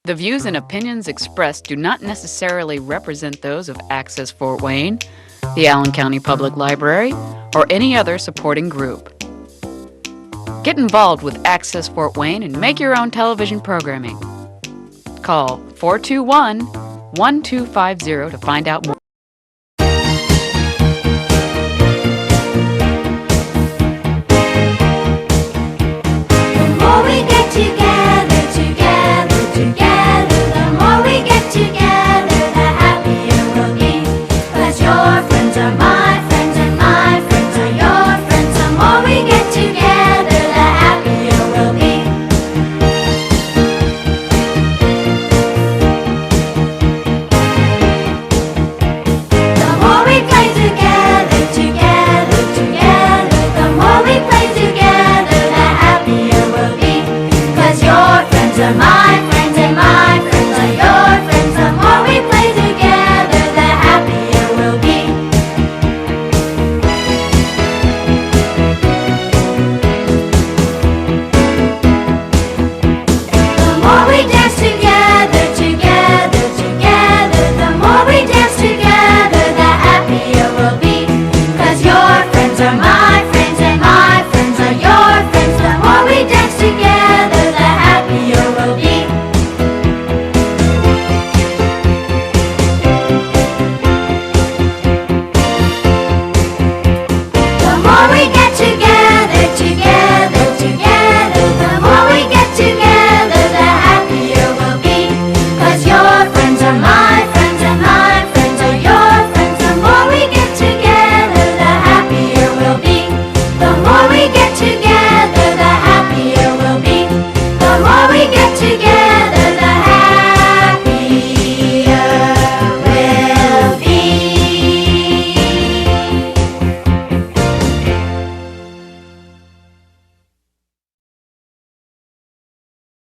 The views and opinions expressed do not necessarily represent those of Access Fort Wayne, the Allen County Public Library, or any other supporting group. Get involved with Access Fort Wayne and make your own television programming. Call 421-1250 to find out more. Together.